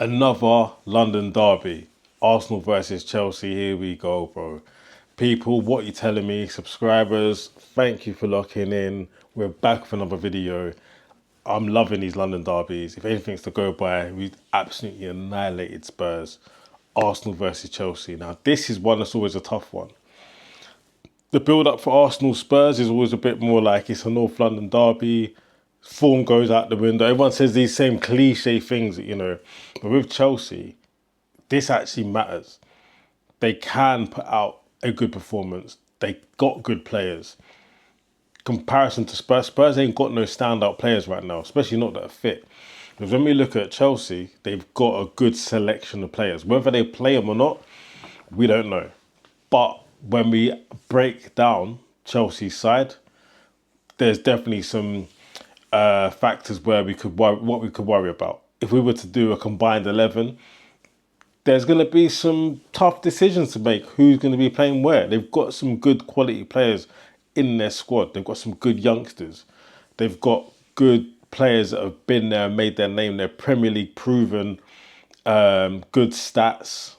Another London derby. Arsenal versus Chelsea. Here we go, bro. People, what you telling me? Subscribers, thank you for locking in. We're back for another video. I'm loving these London derbies. If anything's to go by, we absolutely annihilated Spurs. Arsenal versus Chelsea. Now, this is one that's always a tough one. The build-up for Arsenal Spurs is always a bit more like it's a North London derby. Form goes out the window. Everyone says these same cliche things, But with Chelsea, this actually matters. They can put out a good performance. They got good players. Comparison to Spurs, Spurs ain't got no standout players right now, especially not that are fit. Because when we look at Chelsea, they've got a good selection of players. Whether they play them or not, we don't know. But when we break down Chelsea's side, there's definitely some factors where we could what we could worry about. If we were to do a combined 11, there's going to be some tough decisions to make. Who's going to be playing where? They've got some good quality players in their squad. They've got some good youngsters. They've got good players that have been there and made their name. They're Premier League proven, good stats,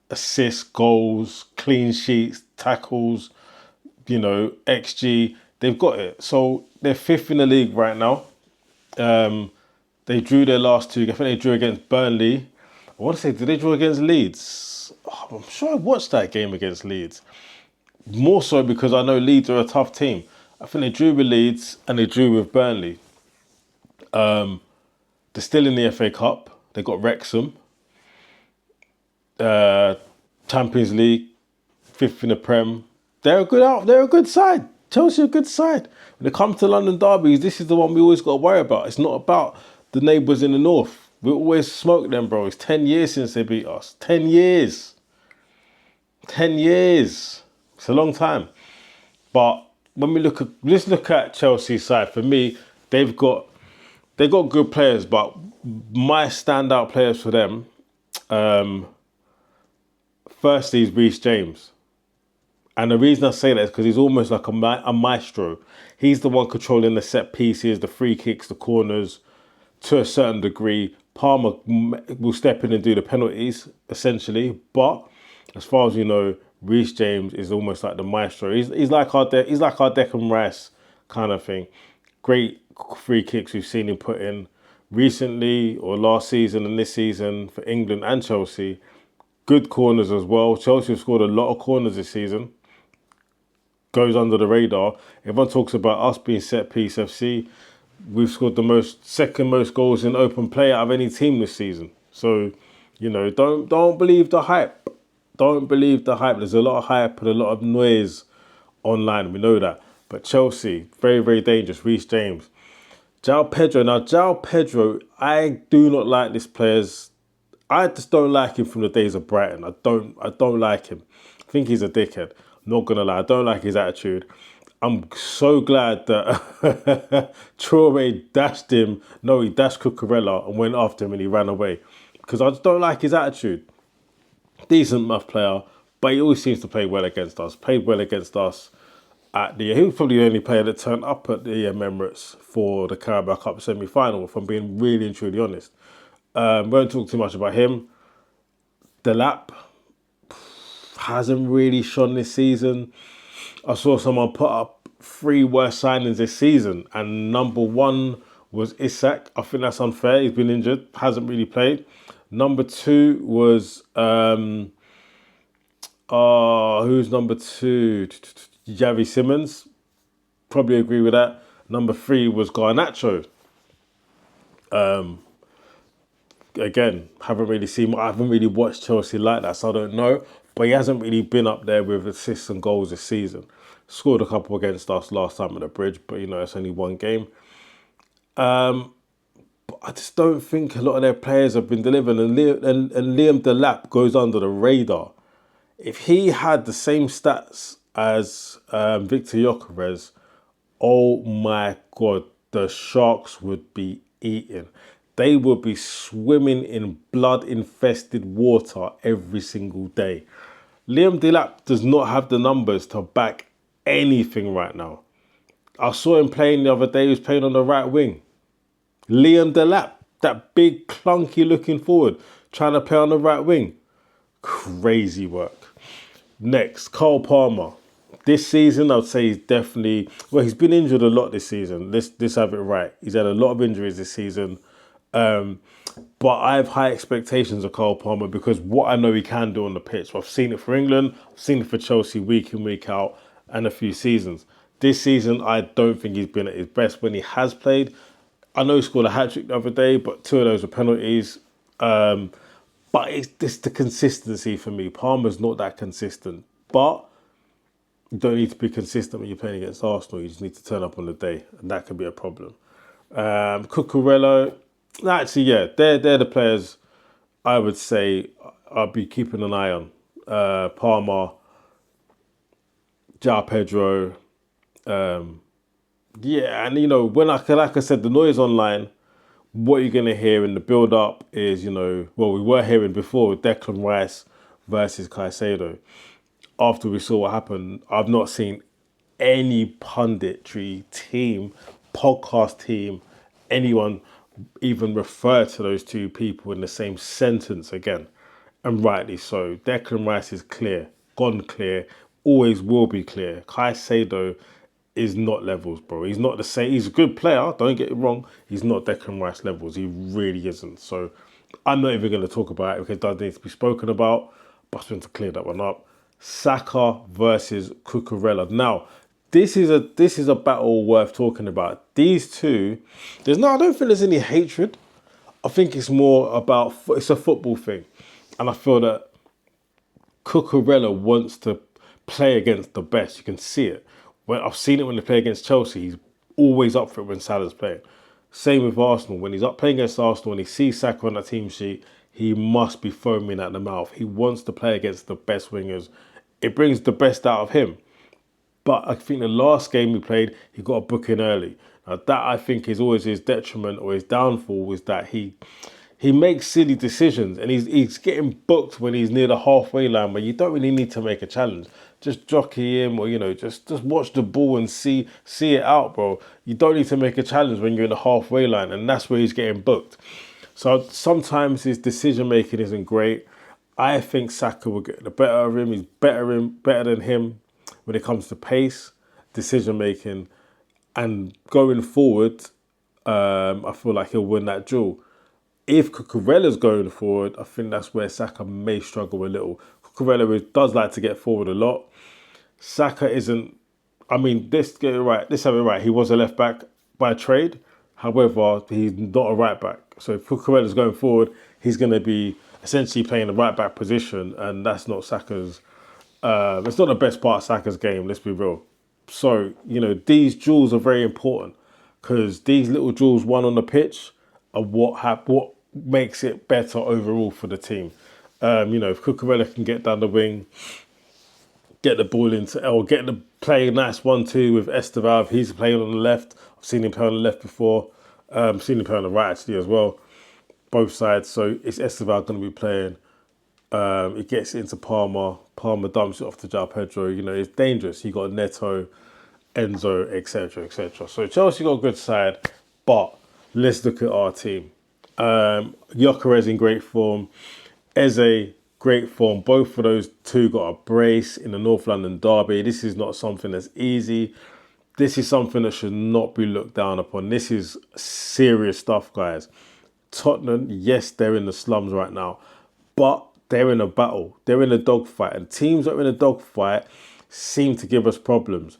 assists, goals, clean sheets, tackles, XG. They've got it. So they're fifth in the league right now. They drew their last two. I think they drew against Burnley. I want to say, did they draw against Leeds? Oh, I'm sure I watched that game against Leeds. More so because I know Leeds are a tough team. I think they drew with Leeds and they drew with Burnley. They're still in the FA Cup. They got Wrexham. Champions League, fifth in the Prem. They're a good side. Chelsea are a good side. When it comes to London derbies, this is the one we always got to worry about. It's not about the neighbours in the north. We always smoke them, bro. It's 10 years since they beat us. 10 years. 10 years. It's a long time. But when we let's look at Chelsea's side. For me, they've got good players, but my standout players for them, firstly is Reece James. And the reason I say that is because he's almost like a maestro. He's the one controlling the set pieces, the free kicks, the corners, to a certain degree. Palmer will step in and do the penalties, essentially. But as far as you know, Reece James is almost like the maestro. He's like our Declan Rice kind of thing. Great free kicks we've seen him put in recently or last season and this season for England and Chelsea. Good corners as well. Chelsea have scored a lot of corners this season. Goes under the radar. Everyone talks about us being set piece FC. We've scored the second most goals in open play out of any team this season. So, don't believe the hype. Don't believe the hype. There's a lot of hype and a lot of noise online. We know that. But Chelsea, very, very dangerous. Reece James. João Pedro. Now, João Pedro, I do not like this player's. I just don't like him from the days of Brighton. I don't like him. I think he's a dickhead. I'm not going to lie. I don't like his attitude. I'm so glad that Traore dashed him. No, he dashed Cucurella and went after him and he ran away. Because I just don't like his attitude. Decent enough player, but he always seems to play well against us. Played well against us he was probably the only player that turned up at the Emirates for the Carabao Cup semi-final, if I'm being really and truly honest. Won't talk too much about him. Delap hasn't really shone this season. I saw someone put up 3 worst signings this season, and number 1 was Isak. I think that's unfair. He's been injured, hasn't really played. Number 2 was who's number 2? Javi Simmons. Probably agree with that. Number 3 was Garnacho. Again, I haven't really watched Chelsea like that, so I don't know. But he hasn't really been up there with assists and goals this season. Scored a couple against us last time at the Bridge, but it's only one game. But I just don't think a lot of their players have been delivering. And Liam Delap goes under the radar. If he had the same stats as Victor Gyökeres, oh my God, the Sharks would be eating. They would be swimming in blood-infested water every single day. Liam Delap does not have the numbers to back anything right now. I saw him playing the other day. He was playing on the right wing. Liam Delap, that big clunky looking forward. trying to play on the right wing. Crazy work. Next, Cole Palmer. This season, I'd say he's definitely... Well, he's been injured a lot this season. Let's have it right. He's had a lot of injuries this season. But I have high expectations of Cole Palmer because what I know he can do on the pitch. I've seen it for England. I've seen it for Chelsea week in, week out, and a few seasons. This season, I don't think he's been at his best when he has played. I know he scored a hat-trick the other day, but 2 of those were penalties. But it's just the consistency for me. Palmer's not that consistent. But you don't need to be consistent when you're playing against Arsenal. You just need to turn up on the day, and that can be a problem. Cucurella, actually, yeah, they're the players I would say I'll be keeping an eye on. Palmer, João Pedro. Yeah, and when like I said, the noise online, what you're going to hear in the build-up is, we were hearing before Declan Rice versus Caicedo. After we saw what happened, I've not seen any punditry team, podcast team, anyone even refer to those two people in the same sentence again. And rightly so. Declan Rice is clear, gone clear, always will be clear. Caicedo is not levels, bro. He's not the same. He's a good player, don't get it wrong. He's not Declan Rice levels. He really isn't. So I'm not even going to talk about it because it does need to be spoken about. But I just want to clear that one up. Saka versus Cucurella. Now, this is a battle worth talking about. These two, I don't think there's any hatred. I think it's more about, it's a football thing. And I feel that Cucurella wants to play against the best. You can see it. When I've seen it when they play against Chelsea, he's always up for it when Salah's playing. Same with Arsenal. When he's up playing against Arsenal and he sees Saka on that team sheet, he must be foaming at the mouth. He wants to play against the best wingers. It brings the best out of him. But I think the last game we played, he got a booking early. Now that I think is always his detriment or his downfall is that he makes silly decisions and he's getting booked when he's near the halfway line where you don't really need to make a challenge. Just jockey him or, just watch the ball and see it out, bro. You don't need to make a challenge when you're in the halfway line, and that's where he's getting booked. So sometimes his decision making isn't great. I think Saka will get the better of him. He's better than him when it comes to pace, decision making, and going forward, I feel like he'll win that duel. If Cucurella's going forward, I think that's where Saka may struggle a little. Cucurella does like to get forward a lot. Saka isn't. I mean, let's have it right. He was a left back by trade. However, he's not a right back. So if Cucurella's going forward, he's going to be essentially playing the right back position, and that's not Saka's. It's not the best part of Saka's game. Let's be real. So these duels are very important because these little duels won on the pitch are what makes it better overall for the team. If Cucurella can get down the wing, get the ball into, or get the play a nice 1-2 with Esteval. If he's playing on the left, I've seen him play on the left before. Seen him play on the right actually as well, both sides. So it's Esteval going to be playing. It gets into Palmer. Palmer dumps it off to João Pedro. It's dangerous. You got Neto, Enzo, etc., etc. So Chelsea got a good side, but let's look at our team. Gyökeres in great form. Eze, great form. Both of those two got a brace in the North London derby. This is not something that's easy. This is something that should not be looked down upon. This is serious stuff, guys. Tottenham, yes, they're in the slums right now, but they're in a battle. They're in a dogfight. And teams that are in a dogfight seem to give us problems.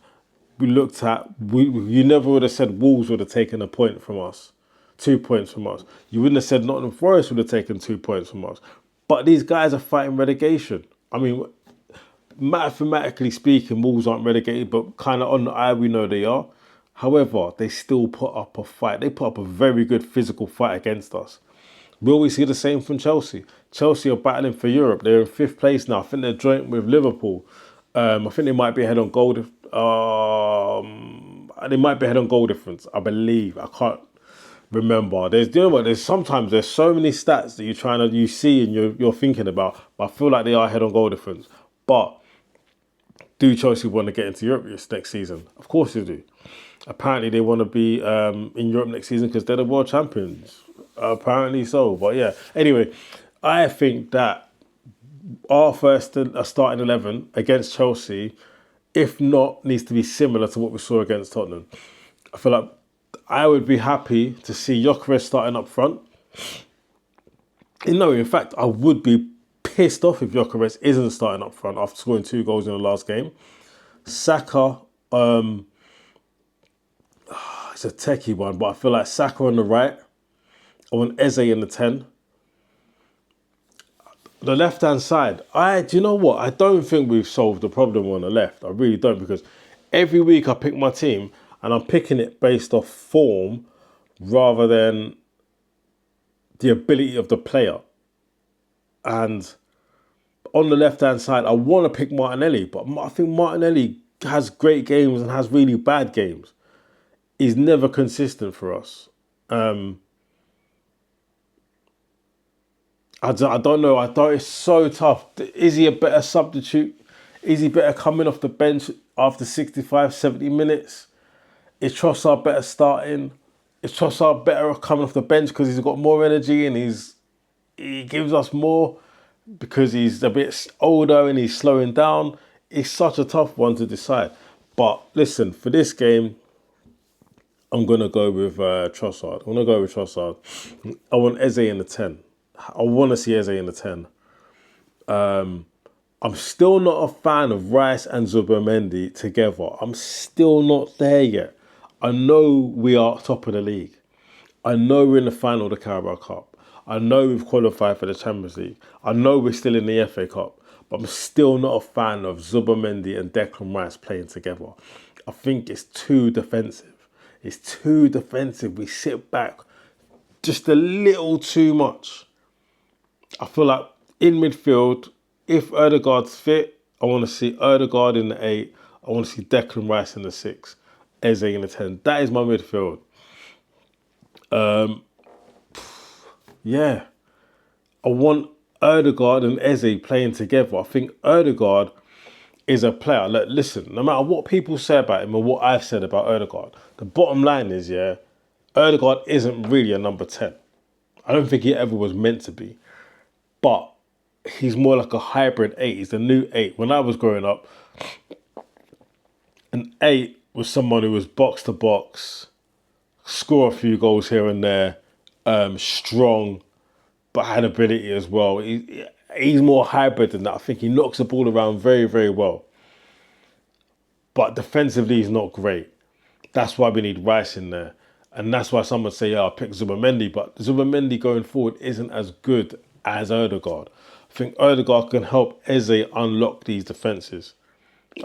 We looked at, you never would have said Wolves would have taken a point from us. 2 points from us. You wouldn't have said Nottingham Forest would have taken 2 points from us. But these guys are fighting relegation. I mean, mathematically speaking, Wolves aren't relegated, but kind of on the eye, we know they are. However, they still put up a fight. They put up a very good physical fight against us. Will we see the same from Chelsea? Chelsea are battling for Europe. They're in 5th place now. I think they're joint with Liverpool. I think they might be ahead on goal. They might be ahead on goal difference, I believe. I can't remember. There's sometimes there's so many stats that you see and you're thinking about. But I feel like they are ahead on goal difference. But do Chelsea want to get into Europe next season? Of course they do. Apparently they want to be in Europe next season because they're the world champions. Apparently so. But yeah. Anyway, I think that our first starting 11 against Chelsea, if not, needs to be similar to what we saw against Tottenham. I feel like I would be happy to see Gyökeres starting up front. No, in fact, I would be pissed off if Gyökeres isn't starting up front after scoring 2 goals in the last game. Saka, it's a techie one, but I feel like Saka on the right. I want Eze in the 10. The left-hand side, do you know what? I don't think we've solved the problem on the left. I really don't, because every week I pick my team and I'm picking it based off form rather than the ability of the player. And on the left-hand side, I want to pick Martinelli, but I think Martinelli has great games and has really bad games. He's never consistent for us. I don't know. I thought it's so tough. Is he a better substitute? Is he better coming off the bench after 65, 70 minutes? Is Trossard better starting? Is Trossard better coming off the bench because he's got more energy and he gives us more because he's a bit older and he's slowing down? It's such a tough one to decide. But listen, for this game, I'm going to go with Trossard. I'm going to go with Trossard. I want Eze in the 10. I want to see Eze in the 10. I'm still not a fan of Rice and Zubimendi together. I'm still not there yet. I know we are top of the league. I know we're in the final of the Carabao Cup. I know we've qualified for the Champions League. I know we're still in the FA Cup. But I'm still not a fan of Zubimendi and Declan Rice playing together. I think it's too defensive. It's too defensive. We sit back just a little too much. I feel like in midfield, if Ødegaard's fit, I want to see Ødegaard in the 8. I want to see Declan Rice in the 6. Eze in the 10. That is my midfield. Yeah. I want Ødegaard and Eze playing together. I think Ødegaard is a player. Like, listen, no matter what people say about him or what I've said about Ødegaard, the bottom line is, Ødegaard isn't really a number 10. I don't think he ever was meant to be. But he's more like a hybrid 8. He's the new 8. When I was growing up, an 8 was someone who was box to box, score a few goals here and there, strong, but had ability as well. He's more hybrid than that. I think he knocks the ball around very, very well. But defensively, he's not great. That's why we need Rice in there. And that's why someone say, I'll pick Zubimendi. But Zubimendi going forward isn't as good as Ødegaard. I think Ødegaard can help Eze unlock these defences.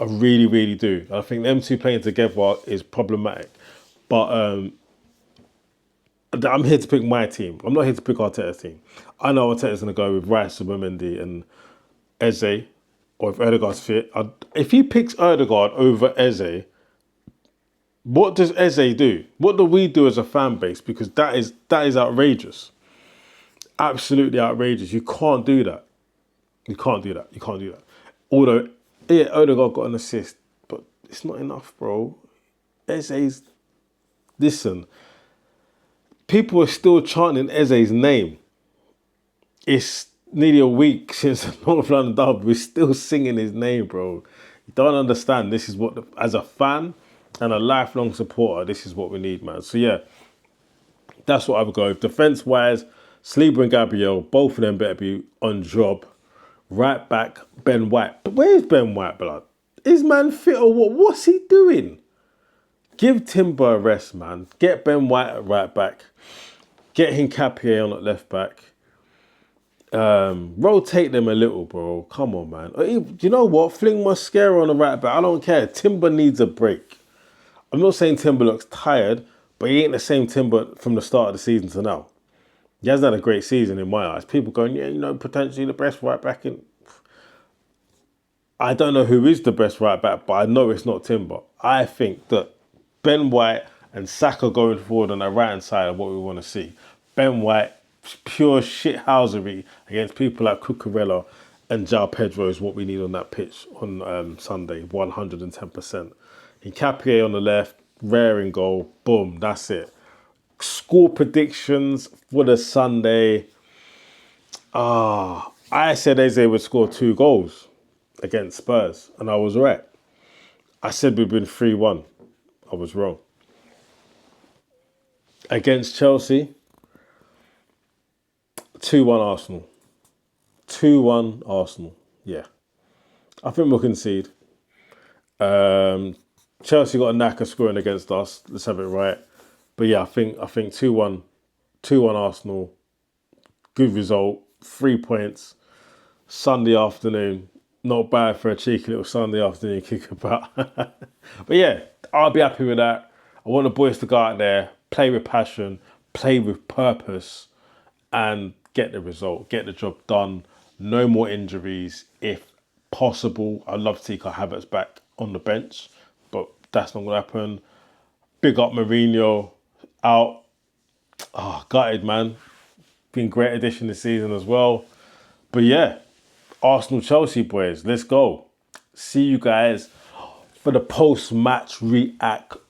I really, really do. I think them two playing together is problematic. But I'm here to pick my team. I'm not here to pick Arteta's team. I know Arteta's going to go with Rice, Zubimendi and Eze, or if Ødegaard's fit. If he picks Ødegaard over Eze, what does Eze do? What do we do as a fan base? Because that is outrageous. Absolutely outrageous. You can't do that. You can't do that. Although, yeah, Ødegaard got an assist, but it's not enough, bro. Eze's... Listen, people are still chanting Eze's name. It's nearly a week since the North London Derby. We're still singing his name, bro. You don't understand. This is what, as a fan and a lifelong supporter, this is what we need, man. So, yeah, that's what I would go with. Defence-wise, Saliba and Gabriel, both of them better be on job. Right back, Ben White. But where's Ben White, blood? Is man fit or what? What's he doing? Give Timber a rest, man. Get Ben White at right back. Get Hincapié on at left back. Rotate them a little, bro. Come on, man. Do you know what? Fling Mosquera on the right back. I don't care. Timber needs a break. I'm not saying Timber looks tired, but he ain't the same Timber from the start of the season to now. He hasn't had a great season in my eyes. People going, potentially the best right back in. I don't know who is the best right back, but I know it's not Timber. I think that Ben White and Saka going forward on the right-hand side of what we want to see. Ben White, pure shithousery against people like Cucurella and João Pedro is what we need on that pitch on Sunday, 110%. Hincapié on the left, Rare in goal, boom, that's it. Score predictions for the Sunday. I said Eze would score 2 goals against Spurs, and I was right. I said we'd been 3-1. I was wrong. Against Chelsea, 2-1 Arsenal. 2-1 Arsenal. Yeah. I think we'll concede. Chelsea got a knack of scoring against us. Let's have it right. But yeah, I think 2-1. 2-1 Arsenal. Good result. 3 points. Sunday afternoon. Not bad for a cheeky little Sunday afternoon kickabout. But yeah, I'll be happy with that. I want the boys to go out there, play with passion, play with purpose, and get the result, get the job done. No more injuries if possible. I'd love to see Kai Havertz back on the bench, but that's not going to happen. Big up Mourinho out. Gutted, man. Been a great addition this season as well. But yeah, Arsenal-Chelsea, boys. Let's go. See you guys for the post-match reaction.